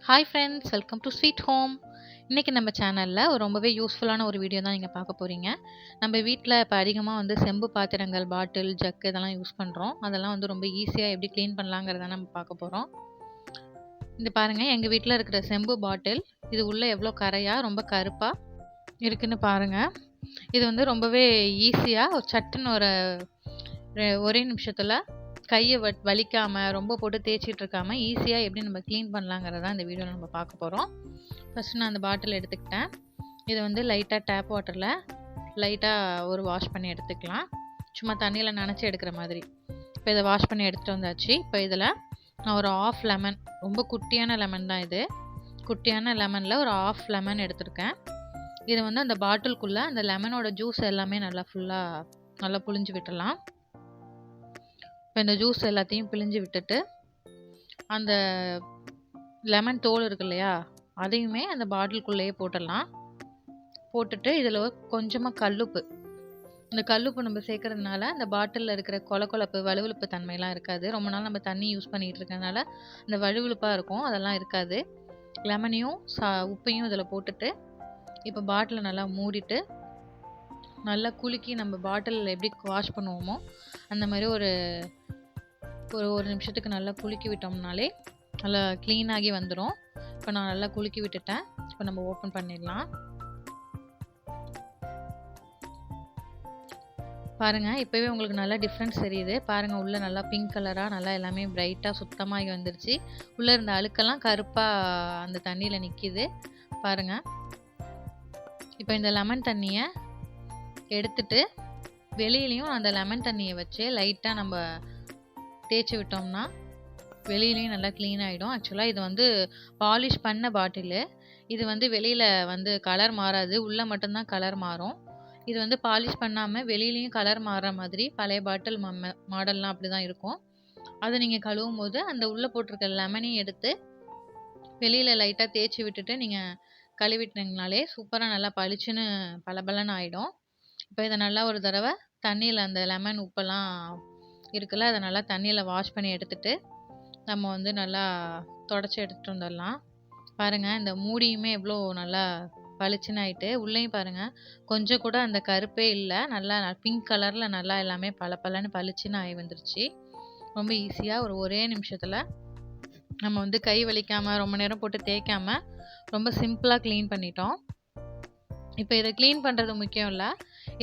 Hi friends, welcome to sweet home. இன்றைக்கி நம்ம சேனலில் ஒரு ரொம்பவே யூஸ்ஃபுல்லான ஒரு வீடியோ தான் நீங்கள் பார்க்க போகிறீங்க. நம்ம வீட்டில் இப்போ அதிகமாக செம்பு பாத்திரங்கள், பாட்டில், ஜக்கு இதெல்லாம் யூஸ் பண்ணுறோம். அதெல்லாம் ரொம்ப ஈஸியாக எப்படி க்ளீன் பண்ணலாங்கிறத நம்ம பார்க்க போகிறோம். இது பாருங்கள், எங்கள் வீட்டில் இருக்கிற செம்பு பாட்டில் இது உள்ளே எவ்வளோ கரையாக ரொம்ப கருப்பாக இருக்குன்னு பாருங்கள். இது ரொம்பவே ஈஸியாக ஒரு சட்டுன்னு ஒரே நிமிஷத்தில் கையை வலிக்காமல் ரொம்ப போட்டு தேய்ச்சிட்டு இருக்காமல் ஈஸியாக எப்படி நம்ம க்ளீன் பண்ணலாங்கிறத இந்த வீடியோவில் நம்ம பார்க்க போகிறோம். ஃபஸ்ட்டு நான் அந்த பாட்டில் எடுத்துக்கிட்டேன். இதை லைட்டாக டேப் வாட்டரில் லைட்டாக ஒரு வாஷ் பண்ணி எடுத்துக்கலாம். சும்மா தண்ணியில் நனைச்சி எடுக்கிற மாதிரி. இப்போ இதை வாஷ் பண்ணி எடுத்துகிட்டு வந்தாச்சு. இப்போ இதில் நான் ஒரு ஆஃப் லெமன், ரொம்ப குட்டியான லெமன் தான் இது, குட்டியான லெமனில் ஒரு ஆஃப் லெமன் எடுத்துருக்கேன். இதை அந்த பாட்டிலுக்குள்ளே அந்த லெமனோட ஜூஸ் எல்லாமே நல்லா புழிஞ்சு விட்டுடலாம். இப்போ இந்த ஜூஸ் எல்லாத்தையும் பிழிஞ்சு விட்டுட்டு அந்த லெமன் தோல் இருக்கு இல்லையா, அதையுமே அந்த பாட்டிலுக்குள்ளேயே போட்டுடலாம். போட்டுட்டு இதில் கொஞ்சமாக கல்லுப்பு, இந்த கல்லுப்பு நம்ம சேர்க்கறதுனால அந்த பாட்டிலில் இருக்கிற கொலப்பு வழுவழுப்பு தன்மையெல்லாம் இருக்காது. ரொம்ப நாள் நம்ம தண்ணி யூஸ் பண்ணிகிட்டு இருக்கறனால இந்த வழுவழுப்பாக இருக்கும், அதெல்லாம் இருக்காது. லெமனையும் உப்பையும் இதில் போட்டுட்டு இப்போ பாட்டிலை நல்லா மூடிட்டு நல்லா குலுக்கி நம்ம பாட்டிலில் எப்படி வாஷ் பண்ணுவோமோ அந்த மாதிரி ஒரு நிமிஷத்துக்கு நல்லா குலுக்கி விட்டோம்னாலே நல்லா க்ளீனாகி வந்துடும். இப்போ நான் நல்லா குலுக்கி விட்டுட்டேன். இப்போ நம்ம ஓப்பன் பண்ணிடலாம். பாருங்கள், இப்போவே உங்களுக்கு நல்லா டிஃப்ரென்ஸ் தெரியுது. பாருங்கள், உள்ளே நல்லா பிங்க் கலராக நல்லா எல்லாமே பிரைட்டாக சுத்தமாகி வந்துருச்சு. உள்ளே இருந்த அழுக்கெல்லாம் கருப்பாக அந்த தண்ணியில் நிற்கிது பாருங்கள். இப்போ இந்த லெமன் தண்ணியை எடுத்துட்டு வெளியிலையும் அந்த லெமன் தண்ணியை வச்சு லைட்டாக நம்ம தேய்ச்சி விட்டோம்னா வெளியிலையும் நல்லா க்ளீன் ஆகிடும். ஆக்சுவலாக இது பாலிஷ் பண்ண பாட்டிலு. இது வெளியில் கலர் மாறாது, உள்ளே மட்டும்தான் கலர் மாறும். இது பாலிஷ் பண்ணாமல் வெளியிலையும் கலர் மாறுற மாதிரி பழைய பாட்டில் மாடல்லாம் அப்படி தான் இருக்கும். அதை நீங்கள் கழுவும் போது அந்த உள்ளே போட்டிருக்க லெமனையும் எடுத்து வெளியில் லைட்டாக தேய்ச்சி விட்டுட்டு நீங்கள் கழுவிட்டிங்கனாலே சூப்பராக நல்லா பளிச்சுன்னு பளபளன்னு ஆகிடும். இப்போ இதை நல்லா ஒரு தடவை தண்ணியில் அந்த லெமன் உப்பெல்லாம் இருக்குல்ல, அதை நல்லா தண்ணியில் வாஷ் பண்ணி எடுத்துட்டு நம்ம நல்லா தொடச்சி எடுத்துகிட்டு வந்துடலாம். பாருங்கள், இந்த மூடியுமே எவ்வளோ நல்லா பளிச்சுன்னு ஆகிட்டு, உள்ளேயும் பாருங்கள் கொஞ்சம் கூட அந்த கருப்பே இல்லை, நல்லா பிங்க் கலரில் நல்லா எல்லாமே பளபளன்னு பளிச்சுன்னு ஆகி வந்துருச்சு. ரொம்ப ஈஸியாக ஒரே நிமிஷத்தில் நம்ம கை வலிக்காமல் ரொம்ப நேரம் போட்டு தேய்க்காமல் ரொம்ப சிம்பிளாக க்ளீன் பண்ணிட்டோம். இப்போ இதை க்ளீன் பண்ணுறது முக்கியம் இல்லை,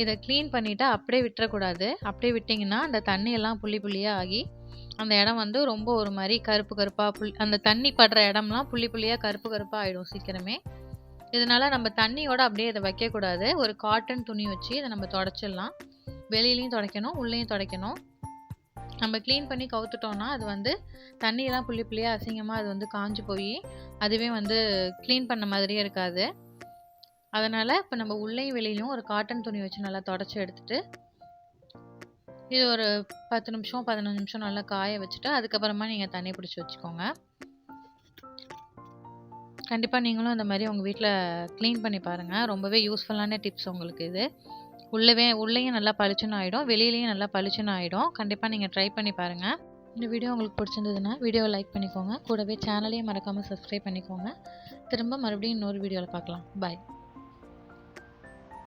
இதை க்ளீன் பண்ணிவிட்டு அப்படியே விட்டுறக்கூடாது. அப்படியே விட்டிங்கன்னா அந்த தண்ணியெல்லாம் புள்ளியாக ஆகி அந்த இடம் ரொம்ப ஒரு மாதிரி கருப்பாக அந்த தண்ணி படுற இடம்லாம் புள்ளியாக கருப்பாக ஆகிடும் சீக்கிரமே. இதனால் நம்ம தண்ணியோடு அப்படியே இதை வைக்கக்கூடாது. ஒரு காட்டன் துணி வச்சு இதை நம்ம துடைச்சிடலாம். வெளியிலையும் துடைக்கணும், உள்ளேயும் துடைக்கணும். நம்ம க்ளீன் பண்ணி கவுத்துட்டோம்னா அது தண்ணியெல்லாம் புள்ளியாக அசிங்கமாக அது காஞ்சு போய் அதுவே க்ளீன் பண்ண மாதிரியே இருக்காது. அதனால் இப்போ நம்ம உள்ளேயும் வெளியிலையும் ஒரு காட்டன் துணி வச்சு நல்லா தொடச்சி எடுத்துகிட்டு இது ஒரு 10 நிமிஷம் 15 நிமிஷம் நல்லா காய வச்சுட்டு அதுக்கப்புறமா நீங்கள் தண்ணி பிடிச்சி வச்சுக்கோங்க. கண்டிப்பாக நீங்களும் இந்த மாதிரி உங்கள் வீட்டில் க்ளீன் பண்ணி பாருங்கள். ரொம்பவே யூஸ்ஃபுல்லான டிப்ஸ் உங்களுக்கு இது. உள்ளேயும் நல்லா பளிச்சுன்னு ஆகிடும், வெளியிலையும் நல்லா பளிச்சுன்னு ஆகிடும். கண்டிப்பாக நீங்கள் ட்ரை பண்ணி பாருங்கள். இந்த வீடியோ உங்களுக்கு பிடிச்சிருந்ததுன்னா வீடியோவை லைக் பண்ணிக்கோங்க. கூடவே சேனலையும் மறக்காமல் சப்ஸ்கிரைப் பண்ணிக்கோங்க. திரும்ப மறுபடியும் இன்னொரு வீடியோவில் பார்க்கலாம். பாய்.